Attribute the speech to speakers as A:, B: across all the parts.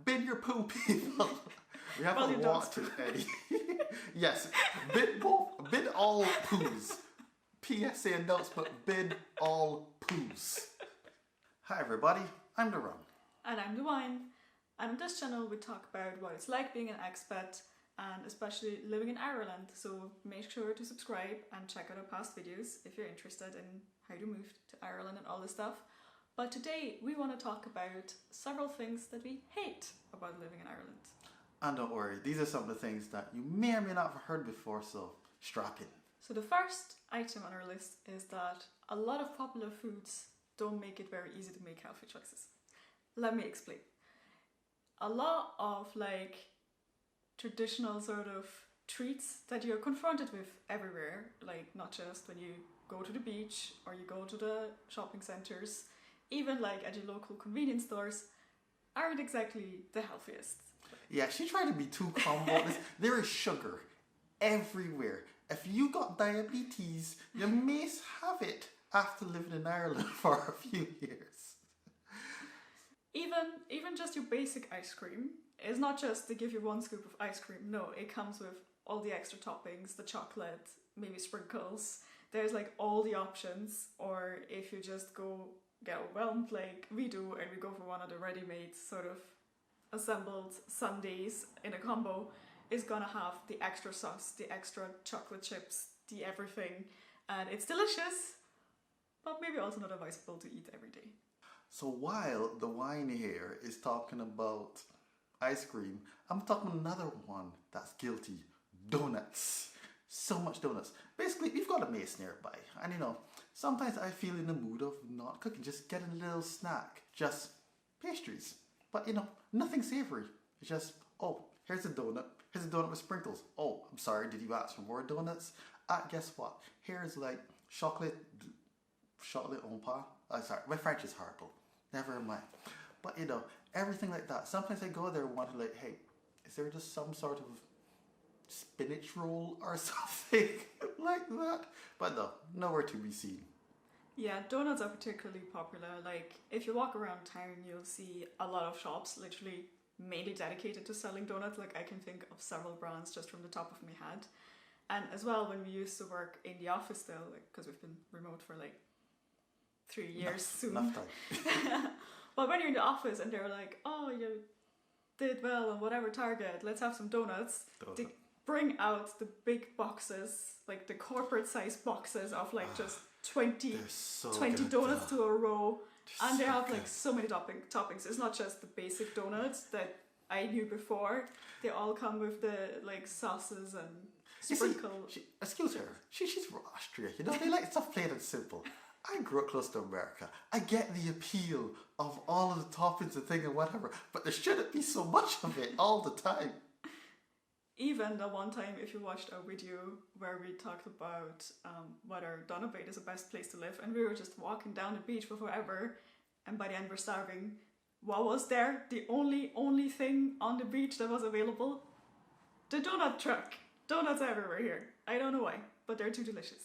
A: bin your poo, people. We have
B: Well,
A: a walk today. Yes, bin all poos. PSA and notes, but bin all poos. Hi everybody, I'm the Rum.
B: And I'm the Wine. And on this channel we talk about what it's like being an expat and especially living in Ireland. So make sure to subscribe and check out our past videos if you're interested in how to move to Ireland and all this stuff. But today we want to talk about several things that we hate about living in Ireland.
A: And don't worry, these are some of the things that you may or may not have heard before, so strap in.
B: So the first item on our list is that a lot of popular foods don't make it very easy to make healthy choices. Let me explain. A lot of traditional sort of treats that you're confronted with everywhere, like not just when you go to the beach or you go to the shopping centres, even like at your local convenience stores, aren't exactly the healthiest.
A: Yeah, she tried to be too calm about this. There is sugar everywhere. If you got diabetes, you may have it after living in Ireland for a few years.
B: Even just your basic ice cream is not just to give you one scoop of ice cream. No, it comes with all the extra toppings, the chocolate, maybe sprinkles. There's like all the options. Or if you just go get overwhelmed like we do and we go for one of the ready-made sort of assembled sundaes in a combo, is gonna have the extra sauce, the extra chocolate chips, the everything. And it's delicious, but maybe also not advisable to eat every day.
A: So while the Wine here is talking about ice cream, I'm talking about another one that's guilty. Donuts. So much donuts. Basically, we've got a mace nearby. And you know, sometimes I feel in the mood of not cooking, just getting a little snack. Just pastries. But you know, nothing savory. It's just, oh, here's a donut. Here's a donut with sprinkles. Oh, I'm sorry, did you ask for more donuts? Guess what? Here's like chocolate en pâte. Oh, sorry, my French is horrible. Never mind. But you know, everything like that. Sometimes I go there and want to like, hey, is there just some sort of spinach roll or something like that? But no, nowhere to be seen.
B: Yeah, donuts are particularly popular. Like, if you walk around town, you'll see a lot of shops literally mainly dedicated to selling donuts. Like, I can think of several brands just from the top of my head. And as well, when we used to work in the office still, like, because we've been remote for like 3 years soon.
A: Enough time.
B: But when you're in the office and they're like, oh, you did well on whatever target, let's have some donuts. They bring out the big boxes, like the corporate size boxes of like just 20 donuts to a row. And they have like so many toppings. It's not just the basic donuts that I knew before. They all come with the like sauces and sprinkles.
A: Excuse her, she's from Austria, you know, they like stuff plain and simple. I grew up close to America. I get the appeal of all of the toppings and things and whatever, but there shouldn't be so much of it all the time.
B: Even the one time, if you watched our video where we talked about whether Donaghbate is the best place to live, and we were just walking down the beach for forever, and by the end we're starving. What was there? The only thing on the beach that was available? The donut truck. Donuts everywhere here. I don't know why, but they're too delicious.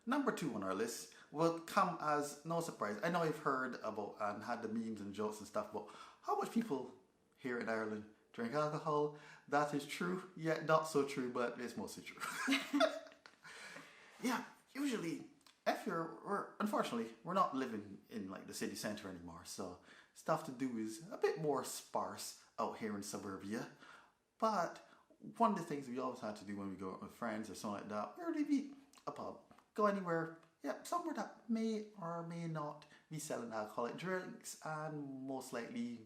A: Number 2 on our list will come as no surprise. I know I've heard about and had the memes and jokes and stuff about how much people here in Ireland drink alcohol. That is true, yet not so true, but it's mostly true. Yeah, usually, unfortunately, we're not living in like the city centre anymore, so stuff to do is a bit more sparse out here in suburbia. But one of the things we always had to do when we go out with friends or something like that, we would be a pub. Go anywhere, yeah, somewhere that may or may not be selling alcoholic drinks, and most likely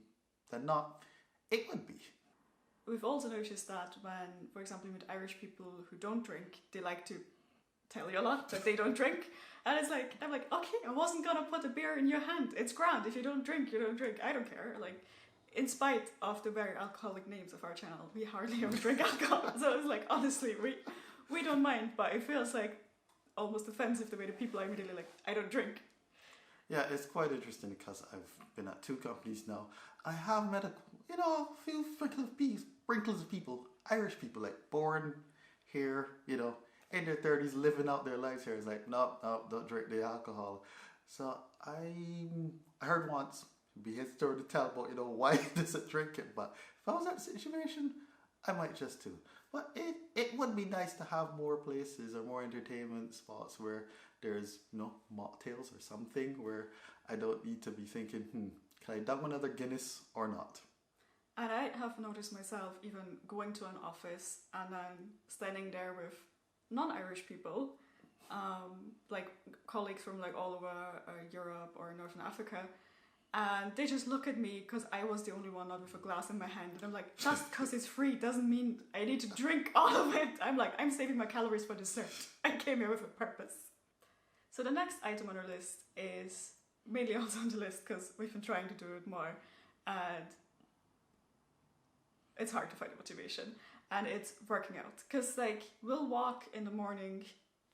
A: than not, it would be.
B: We've also noticed that when, for example, with Irish people who don't drink, they like to tell you a lot that they don't drink. And it's like, I'm like, okay, I wasn't gonna put a beer in your hand. It's grand. If you don't drink, you don't drink. I don't care. Like, in spite of the very alcoholic names of our channel, we hardly ever drink alcohol. So it's like, honestly, we don't mind, but it feels like almost offensive the way the people are immediately like, I don't drink.
A: Yeah, it's quite interesting because I've been at 2 companies now. I have met a few sprinkles of people, Irish people, like born here, you know, in their 30s, living out their lives here. It's like, no, don't drink the alcohol. So I heard once, It'd be his turn to tell about, why he doesn't drink it. But if I was in that situation, I might just too. But it would be nice to have more places or more entertainment spots where there's, mocktails or something where I don't need to be thinking, can I dump another Guinness or not?
B: And I have noticed myself even going to an office and then standing there with non-Irish people, like colleagues from like all over Europe or Northern Africa, and they just look at me because I was the only one not with a glass in my hand, and I'm like, just because it's free doesn't mean I need to drink all of it. I'm like, I'm saving my calories for dessert. I came here with a purpose. So the next item on our list is mainly also on the list because we've been trying to do it more, and it's hard to find motivation, and it's working out. Because like we'll walk in the morning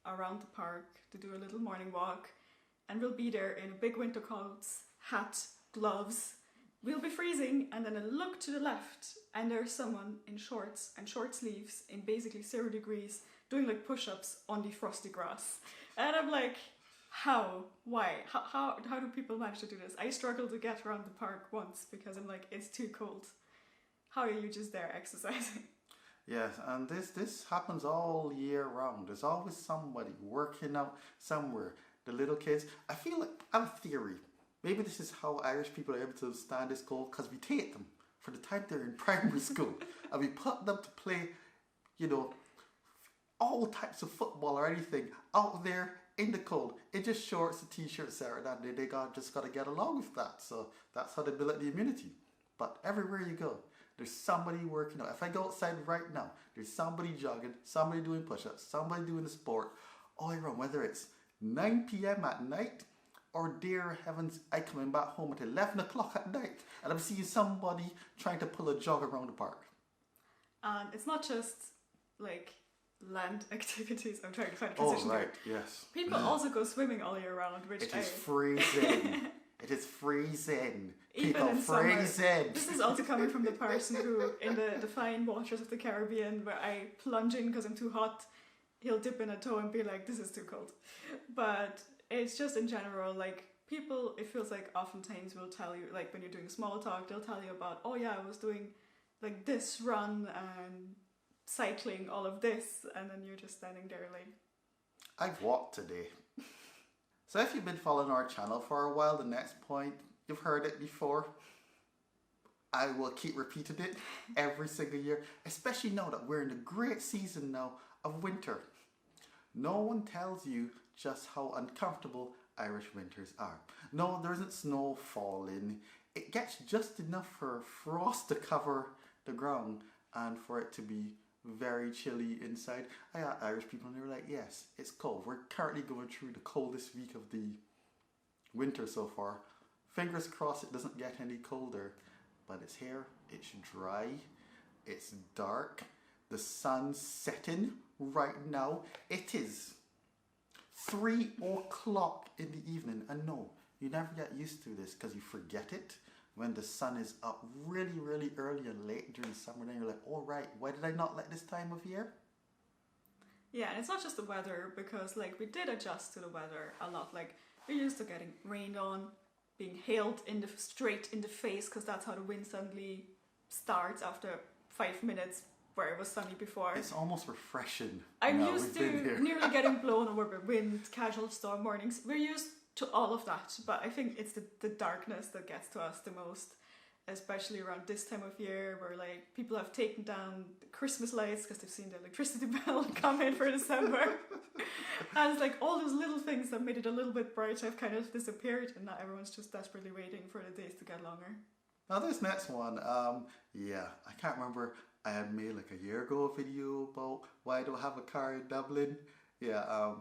B: around the park to do a little morning walk, and we'll be there in big winter coats, hat, gloves. We'll be freezing, and then I look to the left and there's someone in shorts and short sleeves in basically 0 degrees doing like push-ups on the frosty grass. And I'm like, how? Why? How do people manage to do this? I struggled to get around the park once because I'm like, it's too cold. How are you just there exercising?
A: Yes, and this happens all year round. There's always somebody working out somewhere. The little kids. I feel like, I have a theory. Maybe this is how Irish people are able to stand this cold, because we take them for the time they're in primary school and we put them to play, all types of football or anything out there in the cold. In just shorts, a t-shirt, Sarah, and they just got to get along with that. So that's how they build the immunity. But everywhere you go, there's somebody working out. If I go outside right now, there's somebody jogging, somebody doing push-ups, somebody doing a sport all year round, whether it's 9 p.m. at night or dear heavens, I coming back home at 11 o'clock at night and I'm seeing somebody trying to pull a jog around the park.
B: And it's not just like land activities. I'm trying to find a position.
A: Oh, right,
B: there.
A: yes.
B: People also go swimming all year round, which
A: It is freezing. It is freezing.
B: Even
A: People
B: in
A: freezing.
B: Summer. This is also coming from the person who, in the fine waters of the Caribbean, where I plunge in because I'm too hot, he'll dip in a toe and be like, this is too cold. But it's just in general, like, people, it feels like oftentimes will tell you, like, when you're doing small talk, they'll tell you about, oh yeah, I was doing, like, this run and cycling, all of this, and then you're just standing there like...
A: I've walked today. So if you've been following our channel for a while, the next point, you've heard it before. I will keep repeating it every single year, especially now that we're in the great season now of winter. No one tells you just how uncomfortable Irish winters are. No, there isn't snow falling. It gets just enough for frost to cover the ground and for it to be very chilly inside. I asked Irish people and they were like, yes, it's cold. We're currently going through the coldest week of the winter so far. Fingers crossed it doesn't get any colder. But it's here, it's dry, it's dark, the sun's setting right now. It is 3 o'clock in the evening, and no, you never get used to this because you forget it when the sun is up really, really early and late during the summer. Then you're like, oh right, why did I not like this time of year?
B: Yeah, and it's not just the weather, because like we did adjust to the weather a lot. Like we're used to getting rained on, being hailed straight in the face, because that's how the wind suddenly starts after 5 minutes where it was sunny before.
A: It's almost refreshing.
B: I'm used to nearly getting blown over by wind, casual storm warnings. We're used to all of that, but I think it's the darkness that gets to us the most, especially around this time of year where like people have taken down the Christmas lights because they've seen the electricity bill come in for December. And it's like all those little things that made it a little bit bright have kind of disappeared, and now everyone's just desperately waiting for the days to get longer.
A: Now this next one, yeah, I can't remember. I had made like a year ago a video about why I don't have a car in Dublin. Yeah,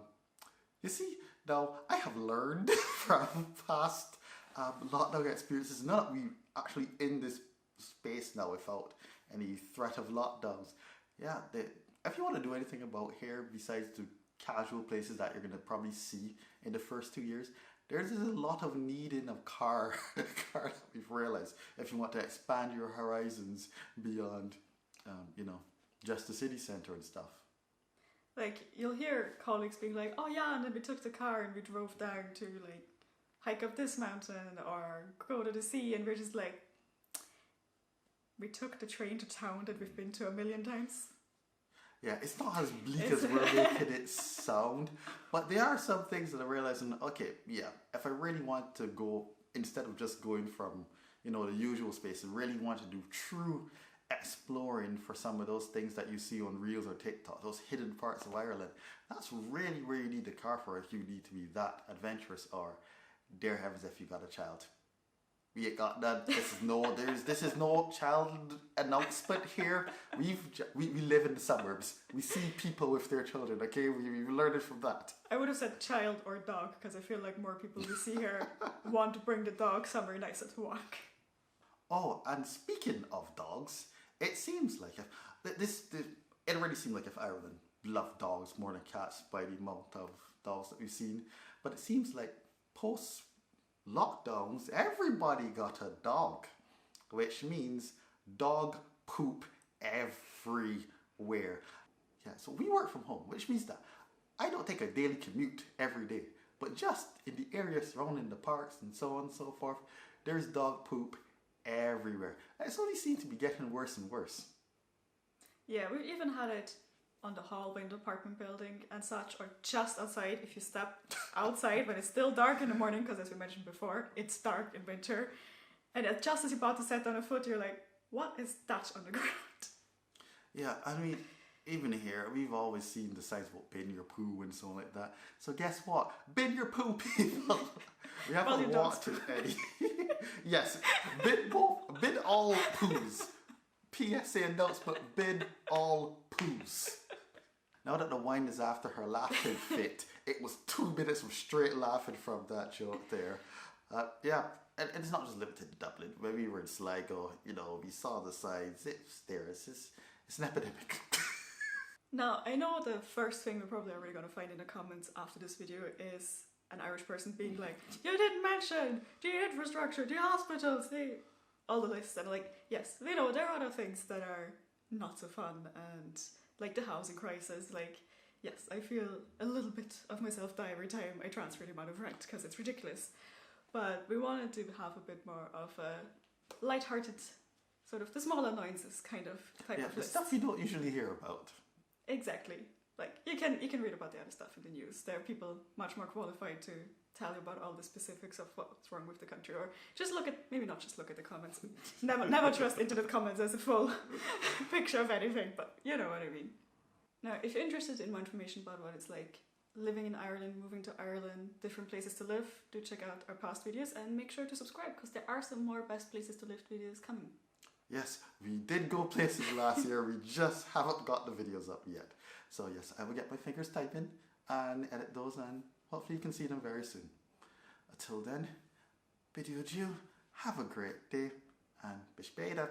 A: you see, now I have learned from past lockdown experiences. Not that we actually in this space now without any threat of lockdowns. Yeah, if you want to do anything about here besides the casual places that you're going to probably see in the first 2 years, there's a lot of needing of car that we've realized if you want to expand your horizons beyond, just the city centre and stuff.
B: Like, you'll hear colleagues being like, oh yeah, and then we took the car and we drove down to like hike up this mountain or go to the sea, and we're just like, we took the train to town that we've been to 1,000,000 times.
A: Yeah, it's not as bleak as we're making it sound, but there are some things that I'm realizing, okay, yeah, if I really want to go, instead of just going from, you know, the usual space, and really want to do true exploring for some of those things that you see on Reels or TikTok, those hidden parts of Ireland, that's really where you need the car for if you need to be that adventurous, or dear heavens, if you got a child. We ain't got that. This is no child announcement here. We live in the suburbs. We see people with their children. Okay, we learned it from that.
B: I would have said child or dog, because I feel like more people we see here want to bring the dog somewhere nicer to walk.
A: Oh, and speaking of dogs, it seems like it already seemed like if Ireland loved dogs more than cats by the amount of dogs that we've seen, but it seems like post lockdowns, everybody got a dog, which means dog poop everywhere. Yeah, so we work from home, which means that I don't take a daily commute every day, but just in the area surrounding the parks and so on and so forth, there's dog poop everywhere. And it's only seemed to be getting worse and worse.
B: Yeah, we even had it on the hallway in the apartment building and such, or just outside if you step outside when it's still dark in the morning, because as we mentioned before, it's dark in winter, and just as you're about to set down a foot, you're like, what is that on the ground?
A: Yeah, I mean, even here, we've always seen the signs about bin your poo and so on like that. So guess what? Bin your poo, people! We haven't wanted any. Yes, bin all poos. PSA announcement, bin all poos. Now that the wine is after her laughing fit, it was 2 minutes of straight laughing from that joke there. Yeah, and it's not just limited to Dublin. When we were in Sligo, you know, we saw the signs. It's there. It's an epidemic.
B: Now, I know the first thing we're probably already going to find in the comments after this video is an Irish person being like, you didn't mention the infrastructure, the hospitals, all the lists. And like, yes, you know, there are other things that are not so fun, and like the housing crisis, like, yes, I feel a little bit of myself die every time I transfer the amount of rent, because it's ridiculous. But we wanted to have a bit more of a light-hearted, sort of the small annoyances kind of type of
A: the
B: list.
A: stuff you don't usually hear about.
B: Exactly. Like, you can read about the other stuff in the news. There are people much more qualified to tell you about all the specifics of what's wrong with the country, or just maybe not just look at the comments. Never trust internet comments as a full picture of anything, but you know what I mean. Now, if you're interested in more information about what it's like living in Ireland, moving to Ireland, different places to live, do check out our past videos and make sure to subscribe, because there are some more best places to live videos coming.
A: Yes, we did go places last year, we just haven't got the videos up yet. So yes, I will get my fingers typing and edit those, and hopefully you can see them very soon. Until then, bid you adieu, have a great day, and bish beta.